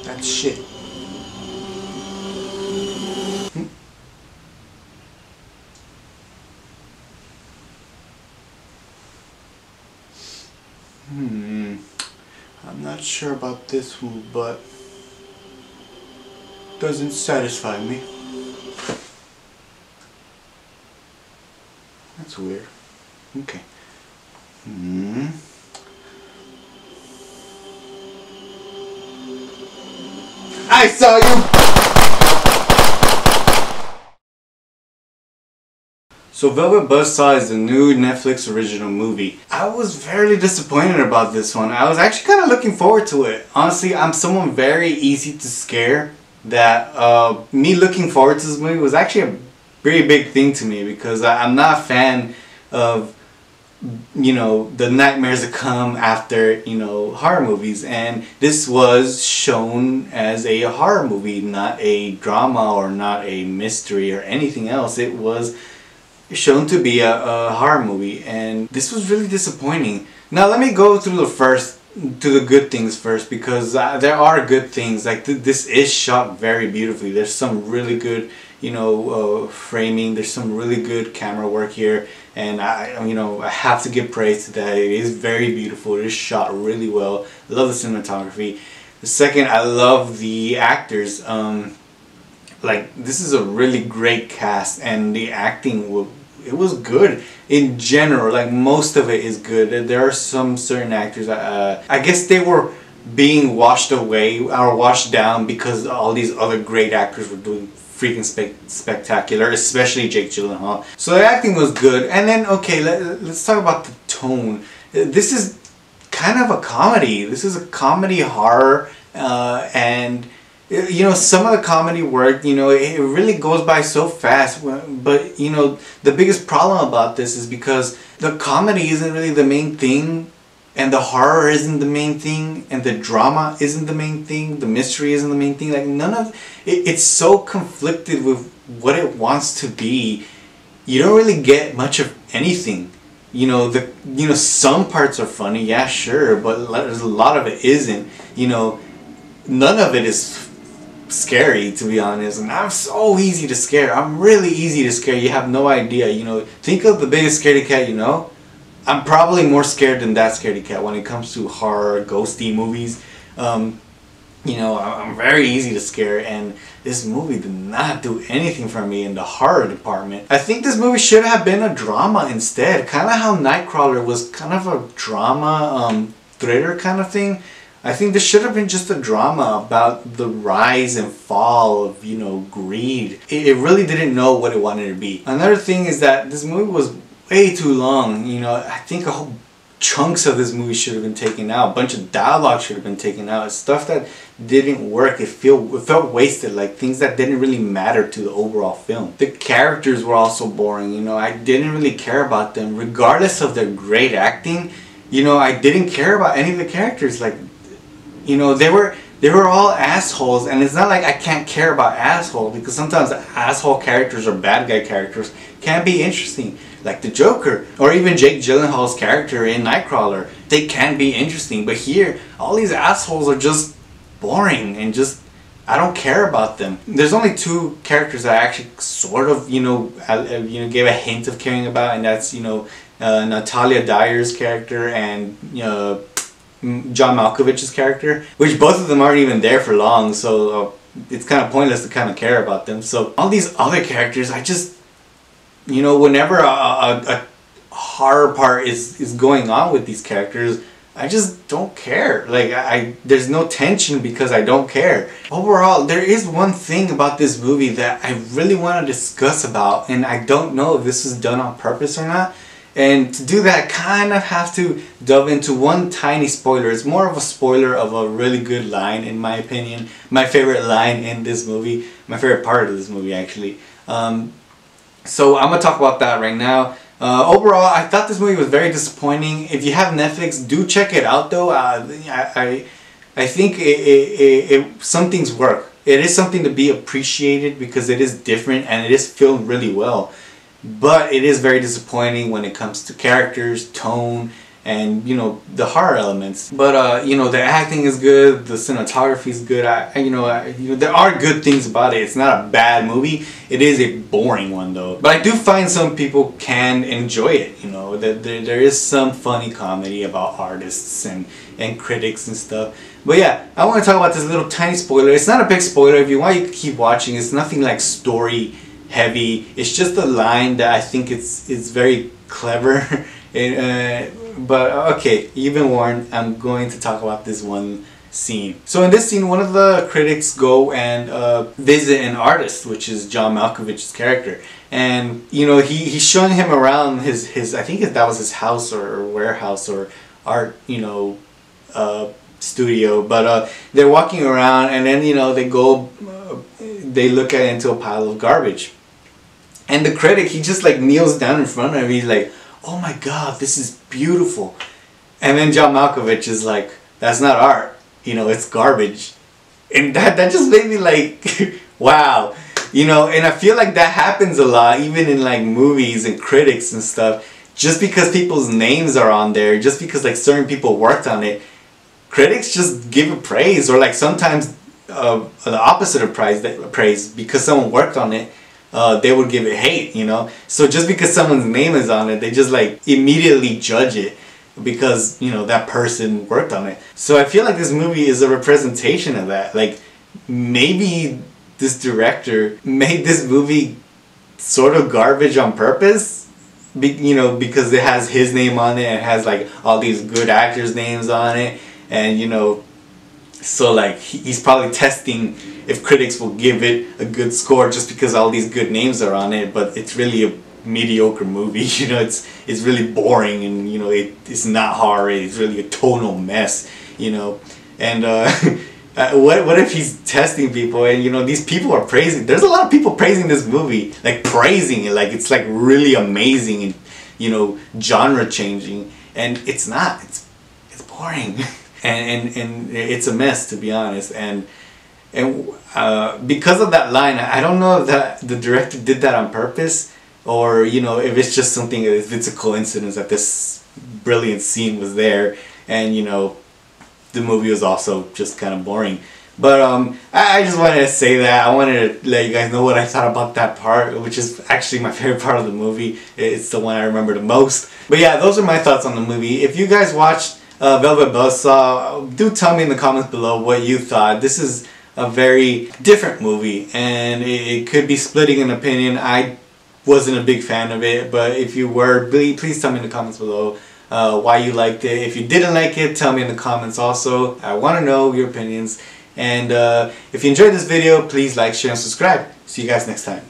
That's shit. I'm not sure about this one, but doesn't satisfy me. That's weird. Okay. I saw you! So Velvet Buzzsaw is the new Netflix original movie. I was very disappointed about this one. I was actually kind of looking forward to it. Honestly, I'm someone very easy to scare that me looking forward to this movie was actually a pretty big thing to me because I'm not a fan of, you know, the nightmares that come after, you know, horror movies, and this was shown as a horror movie, not a drama or not a mystery or anything else. It was shown to be a horror movie, and this was really disappointing. Now let me go through the good things first, because there are good things. Like this is shot very beautifully. There's some really good, you know, framing. There's some really good camera work here, and I have to give praise to that. It is very beautiful. It is shot really well. I love the cinematography. The second, I love the actors. Like, this is a really great cast, and the acting it was good in general. Like, most of it is good. There are some certain actors, I guess they were being washed away or washed down because all these other great actors were doing freaking spectacular, especially Jake Gyllenhaal. So the acting was good. And then, okay, let's talk about the tone. This is kind of a comedy. This is a comedy horror, and you know, some of the comedy work, you know, it really goes by so fast. But, you know, the biggest problem about this is because the comedy isn't really the main thing, and the horror isn't the main thing, and the drama isn't the main thing, the mystery isn't the main thing. Like, none of it's so conflicted with what it wants to be. You don't really get much of anything. You know, some parts are funny, yeah, sure, but there's a lot of it isn't. You know, none of it is scary, to be honest, and I'm so easy to scare. I'm really easy to scare. You have no idea. You know, think of the biggest scaredy cat you know. I'm probably more scared than that scaredy cat when it comes to horror, ghosty movies. You know, I'm very easy to scare, and this movie did not do anything for me in the horror department. I think this movie should have been a drama instead, kind of how Nightcrawler was kind of a drama, thriller kind of thing. I think this should have been just a drama about the rise and fall of, you know, greed. It really didn't know what it wanted to be. Another thing is that this movie was way too long. You know, I think a whole chunks of this movie should have been taken out. A bunch of dialogue should have been taken out. Stuff that didn't work. It felt wasted, like things that didn't really matter to the overall film. The characters were also boring. You know, I didn't really care about them. Regardless of their great acting, you know, I didn't care about any of the characters. Like, you know, they were all assholes, and it's not like I can't care about assholes, because sometimes asshole characters or bad guy characters can be interesting, like the Joker or even Jake Gyllenhaal's character in Nightcrawler. They can be interesting, but here all these assholes are just boring and just I don't care about them. There's only two characters that I actually sort of, you know, gave a hint of caring about, and that's, you know, Natalia Dyer's character and John Malkovich's character, which both of them aren't even there for long, so it's kind of pointless to kind of care about them. So all these other characters, I just, you know, whenever a horror part is going on with these characters, I just don't care. Like, there's no tension because I don't care. Overall, there is one thing about this movie that I really want to discuss about, and I don't know if this was done on purpose or not. And to do that, I kind of have to delve into one tiny spoiler. It's more of a spoiler of a really good line, in my opinion. My favorite line in this movie. My favorite part of this movie, actually. So I'm going to talk about that right now. Overall, I thought this movie was very disappointing. If you have Netflix, do check it out, though. I think some things work. It is something to be appreciated because it is different and it is filmed really well. but it is very disappointing when it comes to characters, tone, and you know, the horror elements. But you know, the acting is good, the cinematography is good. You know, there are good things about it. It's not a bad movie. It is a boring one though. But I do find some people can enjoy it. You know, that there is some funny comedy about artists and critics and stuff. But yeah, I want to talk about this little tiny spoiler. It's not a big spoiler. If you want, you can keep watching. It's nothing like story heavy. It's just a line that I think it's very clever. But okay, you've been warned. I'm going to talk about this one scene. So in this scene, one of the critics go and visit an artist, which is John Malkovich's character, and you know, he's showing him around his I think that was his house or warehouse or art, you know, studio. But they're walking around, and then you know, they go, they look into a pile of garbage, and the critic, he just like kneels down in front of him. He's like, "Oh my God, this is beautiful." And then John Malkovich is like, "That's not art, you know, it's garbage." And that just made me like, wow, you know. And I feel like that happens a lot, even in like movies and critics and stuff. Just because people's names are on there, just because like certain people worked on it, critics just give it praise, or like sometimes the opposite of praise, because someone worked on it. They would give it hate, you know. So just because someone's name is on it, they just like immediately judge it because, you know, that person worked on it. So I feel like this movie is a representation of that. Like, maybe this director made this movie sort of garbage on purpose, you know, because it has his name on it, and it has like all these good actors' names on it, and you know, so like he's probably testing if critics will give it a good score just because all these good names are on it. But it's really a mediocre movie, you know. It's really boring, and you know, it's not horror. It's really a tonal mess, you know. And what if he's testing people, and you know, these people are praising, there's a lot of people praising this movie, like praising it like it's like really amazing and, you know, genre changing, and it's not. It's boring. and it's a mess, to be honest. And because of that line, I don't know if that the director did that on purpose, or you know, if it's just something, if it's a coincidence that this brilliant scene was there, and you know, the movie was also just kind of boring. But I just wanted to say that. I wanted to let you guys know what I thought about that part, which is actually my favorite part of the movie. It's the one I remember the most. But yeah, those are my thoughts on the movie. If you guys watched Velvet Buzzsaw, do tell me in the comments below what you thought. This is a very different movie, and it could be splitting an opinion. I wasn't a big fan of it, but if you were, please tell me in the comments below why you liked it. If you didn't like it, tell me in the comments also. I want to know your opinions. And if you enjoyed this video, please like, share, and subscribe. See you guys next time.